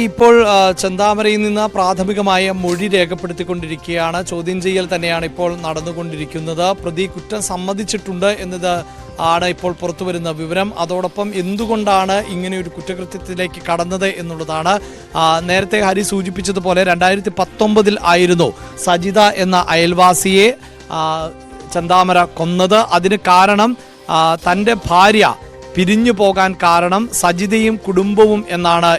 ഇപ്പോൾ ചെന്താമരയിൽ നിന്ന് പ്രാഥമികമായ മൊഴി രേഖപ്പെടുത്തിക്കൊണ്ടിരിക്കുകയാണ്. ചോദ്യം ചെയ്യൽ തന്നെയാണ് ഇപ്പോൾ നടന്നുകൊണ്ടിരിക്കുന്നത്. പ്രതി കുറ്റം സമ്മതിച്ചിട്ടുണ്ട് എന്നത് ആണ് ഇപ്പോൾ പുറത്തുവരുന്ന വിവരം. അതോടൊപ്പം എന്തുകൊണ്ടാണ് ഇങ്ങനെ ഒരു കുറ്റകൃത്യത്തിലേക്ക് കടന്നത് എന്നുള്ളതാണ്. നേരത്തെ ഹരി സൂചിപ്പിച്ചതുപോലെ 2019 ആയിരുന്നു സജിത എന്ന അയൽവാസിയെ ചെന്താമര കൊന്നത്. അതിന് കാരണം തൻ്റെ ഭാര്യ പിരിഞ്ഞു പോകാൻ കാരണം സജിതയും കുടുംബവും എന്നാണ്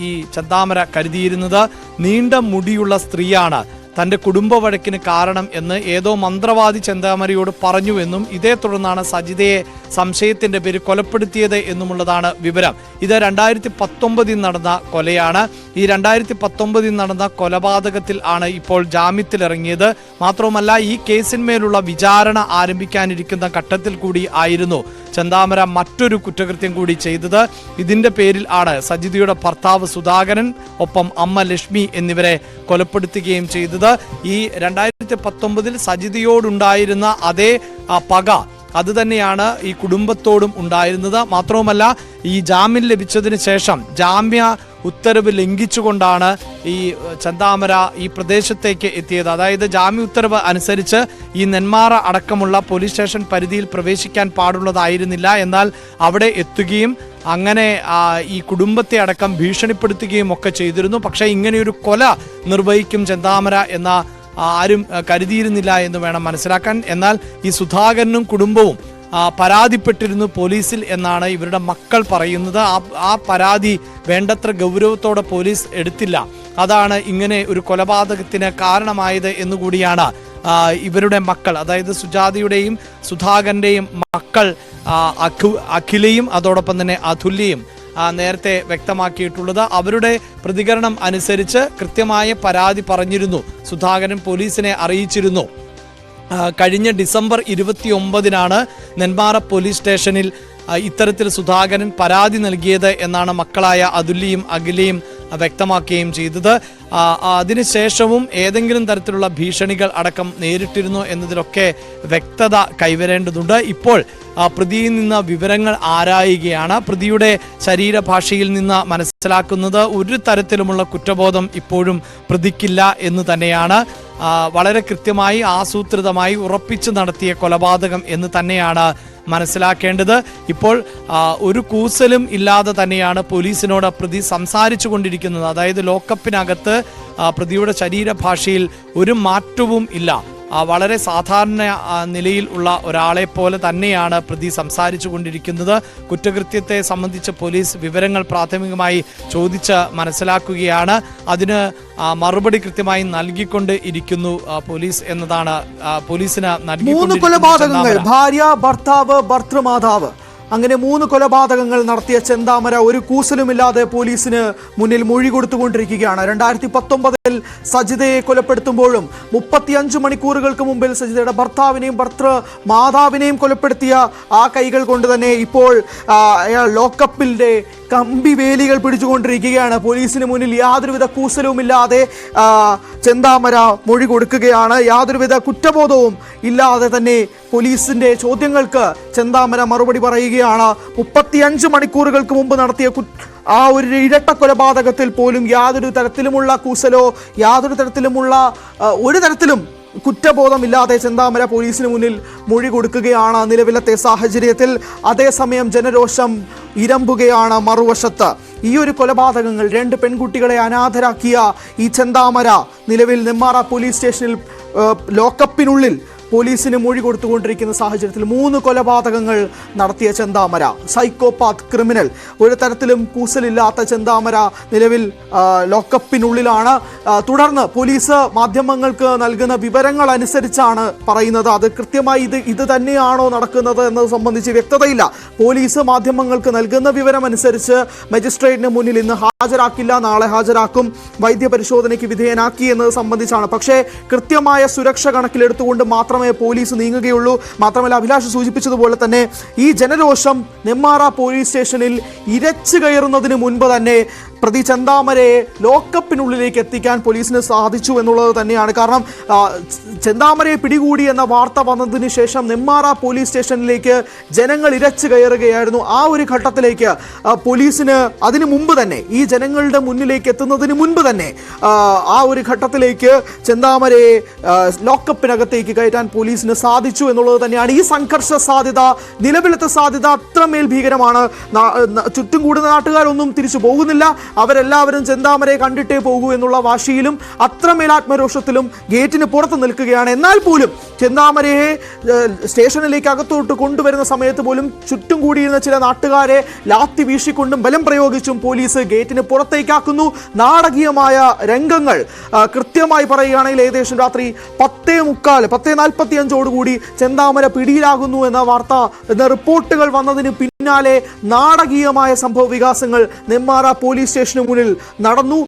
ഈ ചെന്താമര കരുതിയിരുന്നത്. നീണ്ട മുടിയുള്ള സ്ത്രീയാണ് തൻ്റെ കുടുംബ വഴക്കിന് കാരണം എന്ന് ഏതോ മന്ത്രവാദി ചെന്താമരയോട് പറഞ്ഞുവെന്നും ഇതേ തുടർന്നാണ് സജിതയെ സംശയത്തിൻ്റെ പേര് കൊലപ്പെടുത്തിയത് എന്നുമുള്ളതാണ് വിവരം. ഇത് 2019 നടന്ന കൊലയാണ്. ഈ 2019 നടന്ന കൊലപാതകത്തിൽ ആണ് ഇപ്പോൾ ജാമ്യത്തിലിറങ്ങിയത്. മാത്രവുമല്ല, ഈ കേസിന്മേലുള്ള വിചാരണ ആരംഭിക്കാനിരിക്കുന്ന ഘട്ടത്തിൽ കൂടി ആയിരുന്നു ചെന്താമര മറ്റൊരു കുറ്റകൃത്യം കൂടി ചെയ്തത്. ഇതിന്റെ പേരിൽ ആണ് സജിതയുടെ ഭർത്താവ് സുധാകരൻ ഒപ്പം അമ്മ ലക്ഷ്മി എന്നിവരെ കൊലപ്പെടുത്തുകയും ചെയ്തത്. ഈ 2019 സജിതയോടുണ്ടായിരുന്ന അതേ പക അത് തന്നെയാണ് ഈ കുടുംബത്തോടും ഉണ്ടായിരുന്നത്. മാത്രവുമല്ല, ഈ ജാമ്യം ലഭിച്ചതിന് ശേഷം ജാമ്യ ഉത്തരവ് ലംഘിച്ചുകൊണ്ടാണ് ഈ ചെന്താമര ഈ പ്രദേശത്തേക്ക് എത്തിയത്. അതായത് ജാമ്യ ഉത്തരവ് അനുസരിച്ച് ഈ നെന്മാറ അടക്കമുള്ള പോലീസ് സ്റ്റേഷൻ പരിധിയിൽ പ്രവേശിക്കാൻ പാടുള്ളതായിരുന്നില്ല. എന്നാൽ അവിടെ എത്തുകയും അങ്ങനെ ഈ കുടുംബത്തെ അടക്കം ഭീഷണിപ്പെടുത്തുകയും ഒക്കെ ചെയ്തിരുന്നു. പക്ഷേ ഇങ്ങനെയൊരു കൊല നിർവഹിക്കും ചെന്താമര എന്ന ആരും കരുതിയിരുന്നില്ല എന്ന് വേണം മനസ്സിലാക്കാൻ. എന്നാൽ ഈ സുധാകരനും കുടുംബവും പരാതിപ്പെട്ടിരുന്നു പോലീസിൽ എന്നാണ് ഇവരുടെ മക്കൾ പറയുന്നത്. ആ പരാതി വേണ്ടത്ര ഗൗരവത്തോടെ പോലീസ് എടുത്തില്ല. അതാണ് ഇങ്ങനെ ഒരു കൊലപാതകത്തിന് കാരണമായത് എന്നുകൂടിയാണ് ഇവരുടെ മക്കൾ, അതായത് സുജാതയുടെയും സുധാകരൻ്റെയും മക്കൾ അഖിലയും അതോടൊപ്പം തന്നെ അതുല്യയും നേരത്തെ വ്യക്തമാക്കിയിട്ടുള്ളത്. അവരുടെ പ്രതികരണം അനുസരിച്ച് കൃത്യമായ പരാതി പറഞ്ഞിരുന്നു. സുധാകരൻ പോലീസിനെ അറിയിച്ചിരുന്നു. കഴിഞ്ഞ ഡിസംബർ 29 നെന്മാറ പോലീസ് സ്റ്റേഷനിൽ ഇത്തരത്തിൽ സുധാകരൻ പരാതി നൽകിയത് എന്നാണ് മക്കളായ അതുല്യയും അഖിലയും വ്യക്തമാക്കുകയും ചെയ്തത്. അതിനുശേഷവും ഏതെങ്കിലും തരത്തിലുള്ള ഭീഷണികൾ അടക്കം നേരിട്ടിരുന്നു എന്നതിലൊക്കെ വ്യക്തത കൈവരേണ്ടതുണ്ട്. ഇപ്പോൾ പ്രതിയിൽ നിന്ന് വിവരങ്ങൾ ആരായുകയാണ്. പ്രതിയുടെ ശരീരഭാഷയിൽ നിന്ന് മനസ്സിലാക്കുന്നത് ഒരു തരത്തിലുമുള്ള കുറ്റബോധം ഇപ്പോഴും പ്രതിക്കില്ല എന്ന് തന്നെയാണ്. വളരെ കൃത്യമായി ആസൂത്രിതമായി ഉറപ്പിച്ചു നടത്തിയ കൊലപാതകം എന്ന് തന്നെയാണ് മനസ്സിലാക്കേണ്ടത്. ഇപ്പോൾ ഒരു കൂസലും ഇല്ലാതെ തന്നെയാണ് പോലീസിനോട് പ്രതി സംസാരിച്ചു കൊണ്ടിരിക്കുന്നത്. അതായത് ലോക്കപ്പിനകത്ത് പ്രതിയുടെ ശരീരഭാഷയിൽ ഒരു മാറ്റവും ഇല്ല. വളരെ സാധാരണ നിലയിൽ ഉള്ള ഒരാളെ പോലെ തന്നെയാണ് പ്രതി സംസാരിച്ചു കൊണ്ടിരിക്കുന്നത്. കുറ്റകൃത്യത്തെ സംബന്ധിച്ച് പോലീസ് വിവരങ്ങൾ പ്രാഥമികമായി ചോദിച്ച് മനസ്സിലാക്കുകയാണ്. അതിന് മറുപടി കൃത്യമായി നൽകിക്കൊണ്ട് ഇരിക്കുന്നു പോലീസ് എന്നതാണ് പോലീസിന് നൽകിക്കൊണ്ടിരിക്കുന്നത്. ഭാര്യ, ഭർത്താവ്, ഭർത്തൃമാതാവ് അങ്ങനെ 3 കൊലപാതകങ്ങൾ നടത്തിയ ചെന്താമര ഒരു കൂസലുമില്ലാതെ പോലീസിന് മുന്നിൽ മൊഴി കൊടുത്തുകൊണ്ടിരിക്കുകയാണ്. 2019 സജിതയെ കൊലപ്പെടുത്തുമ്പോഴും 35 മണിക്കൂറുകൾക്ക് മുമ്പിൽ സജിതയുടെ ഭർത്താവിനെയും ഭർത്തൃമാതാവിനെയും കൊലപ്പെടുത്തിയ ആ കൈകൾ കൊണ്ട് തന്നെ ഇപ്പോൾ ലോക്കപ്പിൻ്റെ കമ്പി വേലികൾ പിടിച്ചുകൊണ്ടിരിക്കുകയാണ്. പോലീസിന് മുന്നിൽ യാതൊരുവിധ കൂസലുമില്ലാതെ ചെന്താമര മൊഴി കൊടുക്കുകയാണ്. യാതൊരുവിധ കുറ്റബോധവും ഇല്ലാതെ തന്നെ പോലീസിന്റെ ചോദ്യങ്ങൾക്ക് ചെന്താമര മറുപടി പറയുകയാണ്. 35 മണിക്കൂറുകൾക്ക് മുമ്പ് നടത്തിയ ആ ഒരു ഇരട്ട കൊലപാതകത്തിൽ പോലും യാതൊരു തരത്തിലുമുള്ള കൂസലോ യാതൊരു തരത്തിലുമുള്ള ഒരു തരത്തിലും കുറ്റബോധമില്ലാതെ ചെന്താമര പോലീസിന് മുന്നിൽ മൊഴി കൊടുക്കുകയാണ് നിലവിലത്തെ സാഹചര്യത്തിൽ. അതേസമയം ജനരോഷം ഇരമ്പുകയാണ് മറുവശത്ത്. ഈ ഒരു കൊലപാതകങ്ങൾ 2 പെൺകുട്ടികളെ അനാഥരാക്കിയ ഈ ചെന്താമര നിലവിൽ നെന്മാറ പോലീസ് സ്റ്റേഷനിൽ ലോക്കപ്പിനുള്ളിൽ പോലീസിന് മൊഴി കൊടുത്തുകൊണ്ടിരിക്കുന്ന സാഹചര്യത്തിൽ 3 കൊലപാതകങ്ങൾ നടത്തിയ ചെന്താമര, സൈക്കോപാത്ത് ക്രിമിനൽ, ഒരു തരത്തിലും കൂസലില്ലാത്ത ചെന്താമര നിലവിൽ ലോക്കപ്പിനുള്ളിലാണ്. തുടർന്ന് പോലീസ് മാധ്യമങ്ങൾക്ക് നൽകുന്ന വിവരങ്ങൾ അനുസരിച്ചാണ് പറയുന്നത്. അത് കൃത്യമായി ഇത് തന്നെയാണോ നടക്കുന്നത് എന്നത് സംബന്ധിച്ച് വ്യക്തതയില്ല. പോലീസ് മാധ്യമങ്ങൾക്ക് നൽകുന്ന വിവരം അനുസരിച്ച് മജിസ്ട്രേറ്റിന് മുന്നിൽ ഇന്ന് ഹാജരാക്കില്ല, നാളെ ഹാജരാക്കും, വൈദ്യപരിശോധനയ്ക്ക് വിധേയനാക്കി എന്നത് സംബന്ധിച്ചാണ്. പക്ഷേ കൃത്യമായ സുരക്ഷ കണക്കിലെടുത്തുകൊണ്ട് മാത്രമേ പോലീസ് നീങ്ങുകയുള്ളൂ. മാത്രമല്ല, അഭിലാഷ് സൂചിപ്പിച്ചതുപോലെ തന്നെ ഈ ജനരോഷം നെന്മാറ പോലീസ് സ്റ്റേഷനിൽ ഇരച്ചു കയറുന്നതിന് മുൻപ് തന്നെ പ്രതി ചെന്താമരയെ ലോക്കപ്പിനുള്ളിലേക്ക് എത്തിക്കാൻ പോലീസിന് സാധിച്ചു എന്നുള്ളത് തന്നെയാണ്. കാരണം ചെന്താമരയെ പിടികൂടി എന്ന വാർത്ത വന്നതിന് ശേഷം നെന്മാറ പോലീസ് സ്റ്റേഷനിലേക്ക് ജനങ്ങൾ ഇരച്ചു കയറുകയായിരുന്നു. ആ ഒരു ഘട്ടത്തിലേക്ക് പോലീസിന് അതിനു മുമ്പ് തന്നെ, ഈ ജനങ്ങളുടെ മുന്നിലേക്ക് എത്തുന്നതിന് മുൻപ് തന്നെ ആ ഒരു ഘട്ടത്തിലേക്ക് ചെന്താമരയെ ലോക്കപ്പിനകത്തേക്ക് കയറ്റാൻ പോലീസിന് സാധിച്ചു എന്നുള്ളത് തന്നെയാണ്. ഈ സംഘർഷ സാധ്യത, നിലവിലത്തെ സാധ്യത അത്രമേൽ ഭീകരമാണ്. ചുറ്റും കൂടുന്ന നാട്ടുകാരൊന്നും തിരിച്ചു പോകുന്നില്ല. അവരെല്ലാവരും ചെന്താമരയെ കണ്ടിട്ടേ പോകൂ എന്നുള്ള വാശിയിലും അത്രമേൽ ആത്മരോഷത്തിലും ഗേറ്റിന് പുറത്ത് നിൽക്കുകയാണ്. എന്നാൽ പോലും ചെന്താമരയെ സ്റ്റേഷനിലേക്ക് അകത്തോട്ട് കൊണ്ടുവരുന്ന സമയത്ത് പോലും ചുറ്റും കൂടിയിരുന്ന ചില നാട്ടുകാരെ ലാത്തി വീശിക്കൊണ്ടും ബലം പ്രയോഗിച്ചും പോലീസ് ഗേറ്റിന് പുറത്തേക്കാക്കുന്നു. നാടകീയമായ രംഗങ്ങൾ കൃത്യമായി പറയുകയാണെങ്കിൽ ഏകദേശം രാത്രി 10:45 ചെന്താമര പിടിയിലാകുന്നു എന്ന വാർത്ത, എന്ന റിപ്പോർട്ടുകൾ വന്നതിന് പിന്നാലെ നാടകീയമായ സംഭവ വികാസങ്ങൾ നെന്മാറ പോലീസ് സ്റ്റേഷന് മുന്നിൽ നടന്നു.